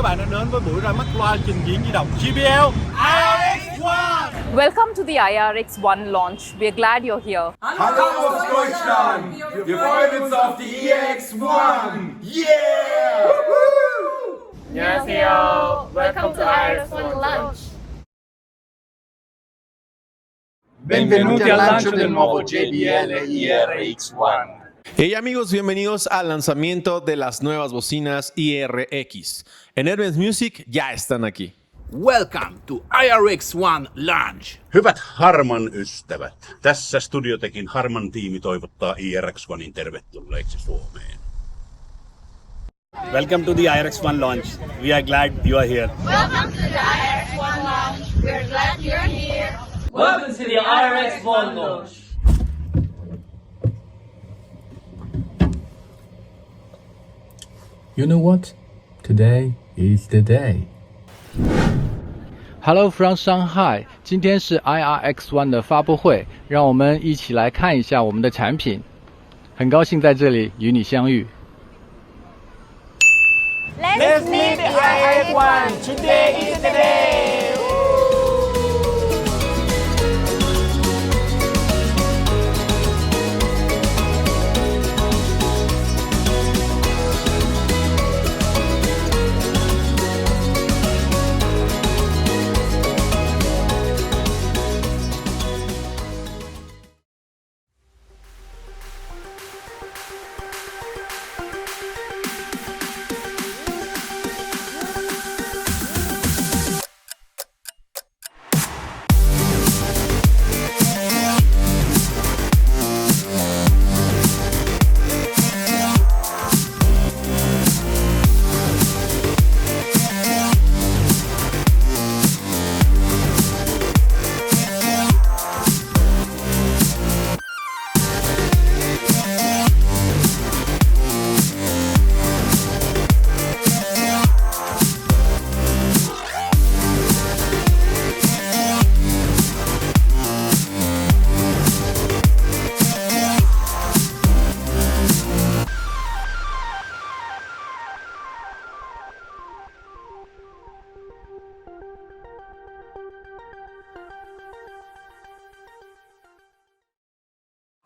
bạn đã đến với buổi ra mắt loa trình diễn di động Jbl Irx One. Welcome to the Irx One launch. We're glad you're here. Hallo aus Deutschland! Wir freuen uns auf die Irx One! Yeah! 안녕하세요. Welcome to Irx One launch. Benvenuti al lancio del nuovo Jbl Irx One. Hey amigos, bienvenidos al lanzamiento de las nuevas bocinas IRX. En Hermes Music ya están aquí. Welcome to Irx One Launch. Hyvät Harman ystävät, tässä Studiotekin Harman tiimi toivottaa Irx Onein tervetulleeksi Suomeen. Welcome to the Irx One launch. We are glad you are here. Welcome to the Irx One launch. We're glad you're here. Welcome to the Irx One launch. You know what? Today is the day. Hello from Shanghai， 今天是 Irx One 的发布会，让我们一起来看一下我们的产品。很高兴在这里与你相遇。Let's meet the Irx One. Today is the day.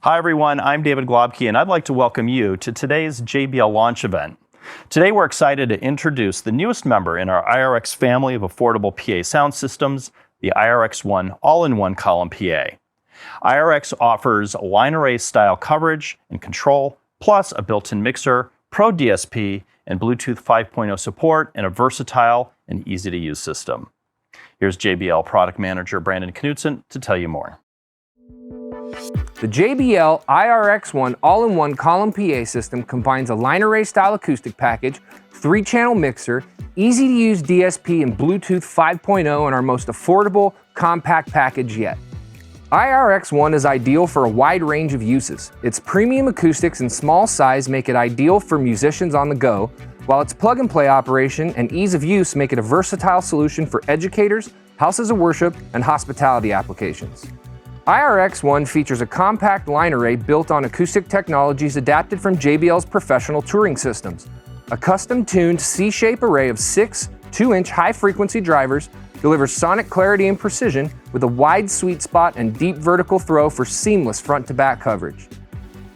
Hi everyone, I'm David Globke and I'd like to welcome you to today's JBL launch event. Today we're excited to introduce the newest member in our IRX family of affordable PA sound systems, the IRX One all-in-one column PA. IRX offers line array style coverage and control, plus a built-in mixer, Pro DSP, and Bluetooth 5.0 support in a versatile and easy-to-use system. Here's JBL product manager Brandon Knudsen to tell you more. The JBL Irx One all-in-one column PA system combines a line array style acoustic package, 3-channel mixer, easy-to-use DSP, and Bluetooth 5.0 in our most affordable, compact package yet. Irx One is ideal for a wide range of uses. Its premium acoustics and small size make it ideal for musicians on the go, while its plug-and-play operation and ease of use make it a versatile solution for educators, houses of worship, and hospitality applications. Irx One features a compact line array built on acoustic technologies adapted from JBL's professional touring systems. A custom-tuned C-shape array of 6 2-inch high-frequency drivers delivers sonic clarity and precision with a wide sweet spot and deep vertical throw for seamless front-to-back coverage.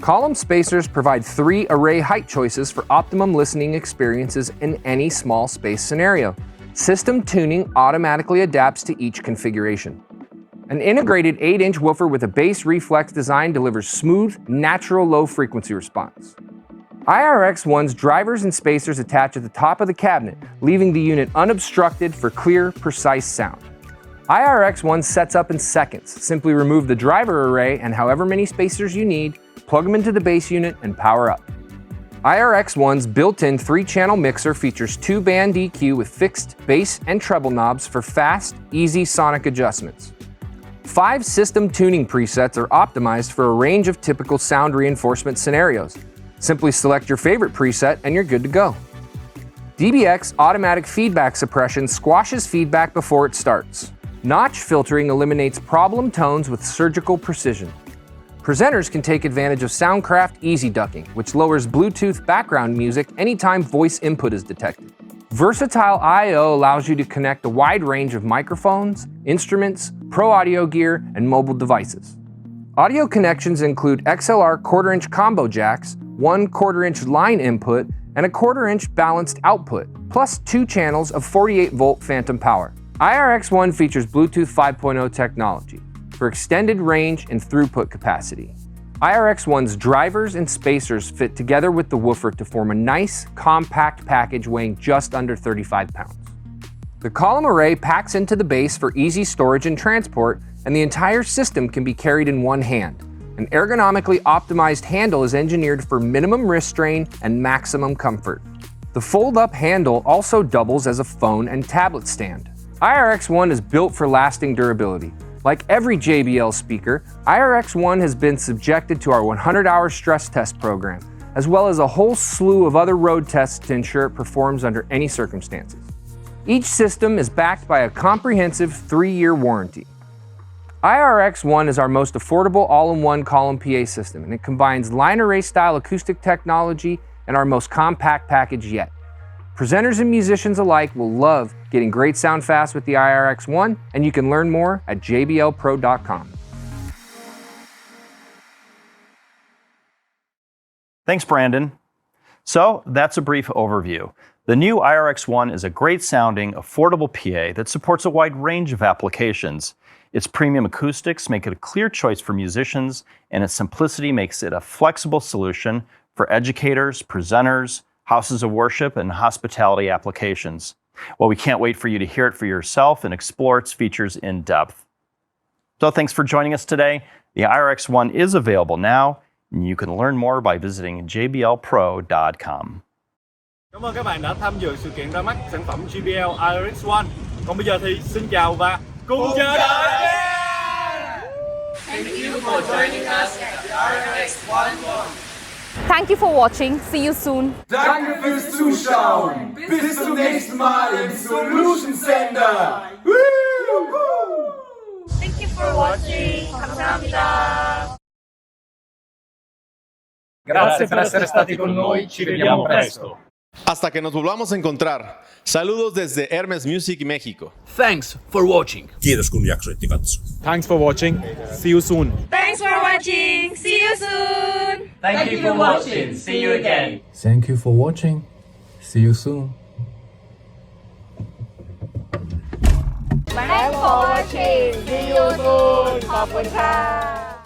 Column spacers provide 3 array height choices for optimum listening experiences in any small space scenario. System tuning automatically adapts to each configuration. An integrated 8-inch woofer with a bass-reflex design delivers smooth, natural low-frequency response. Irx One's drivers and spacers attach at the top of the cabinet, leaving the unit unobstructed for clear, precise sound. Irx One sets up in seconds. Simply remove the driver array and however many spacers you need, plug them into the bass unit, and power up. Irx One's built-in 3-channel mixer features 2-band EQ with fixed bass and treble knobs for fast, easy sonic adjustments. 5 system tuning presets are optimized for a range of typical sound reinforcement scenarios. Simply select your favorite preset and you're good to go. DBX automatic feedback suppression squashes feedback before it starts. Notch filtering eliminates problem tones with surgical precision. Presenters can take advantage of Soundcraft Easy Ducking, which lowers Bluetooth background music anytime voice input is detected. Versatile I/O allows you to connect a wide range of microphones, instruments, pro audio gear, and mobile devices. Audio connections include XLR quarter-inch combo jacks, 1 quarter-inch line input, and a quarter-inch balanced output, plus 2 channels of 48-volt phantom power. Irx One features Bluetooth 5.0 technology for extended range and throughput capacity. Irx One's drivers and spacers fit together with the woofer to form a nice, compact package weighing just under 35 pounds. The column array packs into the base for easy storage and transport, and the entire system can be carried in one hand. An ergonomically optimized handle is engineered for minimum wrist strain and maximum comfort. The fold-up handle also doubles as a phone and tablet stand. Irx One is built for lasting durability. Like every JBL speaker, Irx One has been subjected to our 100-hour stress test program, as well as a whole slew of other road tests to ensure it performs under any circumstances. Each system is backed by a comprehensive 3-year warranty. Irx One is our most affordable all-in-one column PA system, and it combines line array style acoustic technology and our most compact package yet. Presenters and musicians alike will love getting great sound fast with the Irx One, and you can learn more at jblpro.com. Thanks, Brandon. So that's a brief overview. The new Irx One is a great sounding, affordable PA that supports a wide range of applications. Its premium acoustics make it a clear choice for musicians, and its simplicity makes it a flexible solution for educators, presenters, houses of worship, and hospitality applications. Well, we can't wait for you to hear it for yourself and explore its features in depth. So thanks for joining us today. The Irx One is available now, and you can learn more by visiting jblpro.com. Cảm ơn các bạn đã tham dự sự kiện ra mắt sản phẩm Jbl Irx One. Còn bây giờ thì xin chào và cùng chờ đợi! Thank you for joining us at the Irx One. Thank you for watching. See you soon. Danke fürs Zuschauen. Bis zum nächsten Mal im Solution Center. Thank you for watching. 감사합니다. Grazie per essere stati con noi, ci vediamo presto. Hasta que nos volvamos a encontrar. Saludos desde Hermes Music México. Thanks for watching. Kiitos kun jaksoitte katsoa. Thanks for watching. See you soon. Thanks for watching. See you soon. Thank you for watching. See you again. Thank you for watching. See you soon. Thanks for watching. See you soon. ขอบคุณค่ะ